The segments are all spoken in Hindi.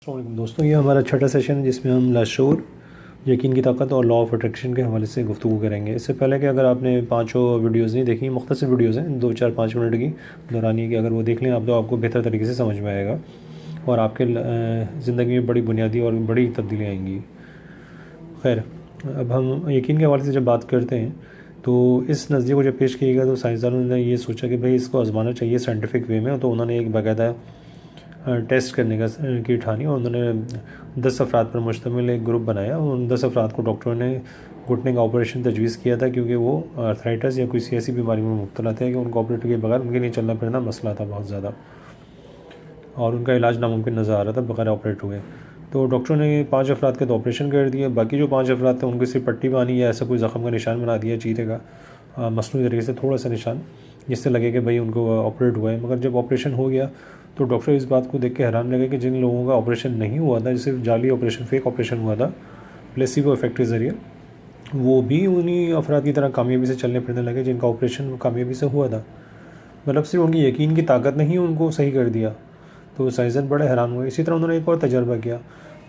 अस्सलाम दोस्तों, ये हमारा छठा सेशन है जिसमें हम लाशूर, यकीन की ताकत और लॉ ऑफ अट्रैक्शन के हवाले से गुफ्तगू करेंगे। इससे पहले कि अगर आपने पाँचों वीडियोज़ नहीं देखी, मुख्तसर वीडियोज़ हैं 2-4-5 मिनट की दौरानी की, अगर वो देख लें आप तो आपको बेहतर तरीके से समझ में आएगा और आपके ज़िंदगी में बड़ी बुनियादी और बड़ी तब्दीलियाँ आएंगी। खैर, अब हम यकीन के हवाले से जब बात करते हैं तो इस नज़रिए को जब पेश किया गया तो साइंसदानों ने ये सोचा कि भाई इसको आजमाना चाहिए साइंटिफिक वे में। तो उन्होंने एक बाकायदा टेस्ट करने की ठानी और उन्होंने 10 अफराद पर मुश्तमिल एक ग्रुप बनाया और उन 10 अफराद को डॉक्टरों ने घुटने का ऑपरेशन तजवीज़ किया था, क्योंकि वो आर्थराइटिस या किसी ऐसी बीमारी में मुब्तला थे कि उनको ऑपरेटर के बगैर उनके लिए चलना फिरना मसला था बहुत ज़्यादा और उनका इलाज नामुमकिन नज़र आ रहा था बगैर ऑपरेट हुए। तो डॉक्टरों ने 5 अफराद के तो ऑपरेशन कर दिया, बाकी जो 5 अफराद थे उनको सिर्फ पट्टी बानी या ऐसा कोई ज़ख़म का निशान बना दिया, चीरे का मसनूई तरीके से थोड़ा सा निशान, जिससे लगे कि भाई उनको ऑपरेट हुआ है। मगर जब ऑपरेशन हो गया तो डॉक्टर इस बात को देख के हैरान लगे कि जिन लोगों का ऑपरेशन नहीं हुआ था, सिर्फ जाली ऑपरेशन, फेक ऑपरेशन हुआ था प्लेसिबो इफेक्ट के ज़रिए, वो भी उन्हीं अफराद की तरह कामयाबी से चलने फिरने लगे जिनका ऑपरेशन कामयाबी से हुआ था। मतलब सिर्फ उनकी यकीन की ताकत ने ही उनको सही कर दिया। तो साइंसदान बड़े हैरान हुए। इसी तरह उन्होंने एक और तजर्बा किया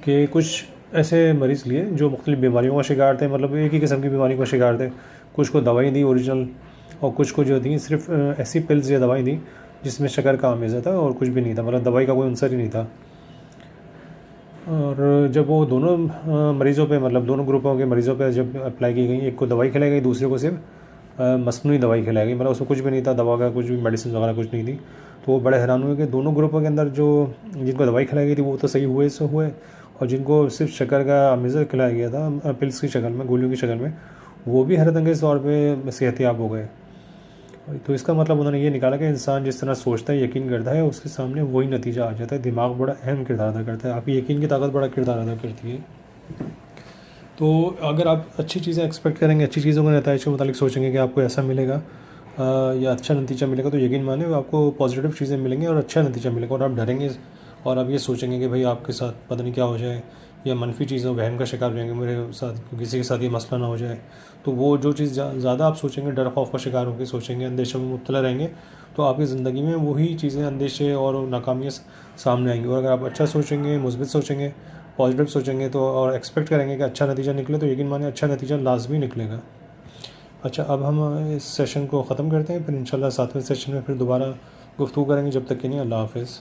कि कुछ ऐसे मरीज़ लिए जो मुख्तलिफ़ बीमारियों का शिकार थे, मतलब एक ही किस्म की बीमारी का शिकार थे। कुछ को दवाई दी ओरिजिनल और कुछ को जो दी सिर्फ ऐसी पिल्स या दवाई दी जिसमें शक्कर का आमेज़ा था और कुछ भी नहीं था, मतलब दवाई का कोई अंसर ही नहीं था। और जब वो दोनों मरीज़ों पे, मतलब दोनों ग्रुपों के मरीज़ों पे जब अप्लाई की गई, एक को दवाई खिलाई गई, दूसरे को सिर्फ मसनूई दवाई खिलाई गई, मतलब उसमें कुछ भी नहीं था, दवा का कुछ भी मेडिसिन वगैरह कुछ नहीं थी। तो वो बड़े हैरान हुए कि दोनों ग्रुपों के अंदर जो जिनको दवाई खिलाई गई थी वो तो सही हुए से हुए, और जिनको सिर्फ शक्कर का आमेज़ा खिलाया गया था पिल्स की शक्ल में, गोलियों की शक्ल में, वो भी हैरतअंगेज़ तौर पर सेहतियाब हो गए। तो इसका मतलब उन्होंने ये निकाला कि इंसान जिस तरह सोचता है, यकीन करता है, उसके सामने वही नतीजा आ जाता है। दिमाग बड़ा अहम किरदार अदा करता है, आपकी यकीन की ताकत बड़ा किरदार अदा करती है। तो अगर आप अच्छी चीज़ें एक्सपेक्ट करेंगे, अच्छी चीज़ों के नतीजे के मुतालिक सोचेंगे कि आपको ऐसा मिलेगा या अच्छा नतीजा मिलेगा, तो यकीन माने आपको पॉजिटिव चीज़ें मिलेंगी और अच्छा नतीजा मिलेगा। और आप डरेंगे और आप ये सोचेंगे कि भाई आपके साथ पता नहीं क्या हो जाए, या मनफी चीज़ों वहम का शिकार हो जाएंगे, मेरे साथ किसी के साथ ये मसला ना हो जाए। तो वो जो चीज़ ज़्यादा आप सोचेंगे, डर खौफ का शिकार होकर सोचेंगे, अंदेशों में मुब्तला रहेंगे, तो आपकी ज़िंदगी में वही चीज़ें, अंदेशे और नाकामियाँ सामने आएंगी। और अगर आप अच्छा सोचेंगे, मुस्बित सोचेंगे, पॉजिटिव सोचेंगे तो और एक्सपेक्ट करेंगे कि अच्छा नतीजा निकले, तो यकीन माने अच्छा नतीजा लाजमी निकलेगा। अच्छा, अब हम इस सेशन को ख़त्म करते हैं, फिर इंशाल्लाह 7वें सेशन में फिर दोबारा गुफ्तगू करेंगे। जब तक के लिए अल्लाह हाफ़िज़।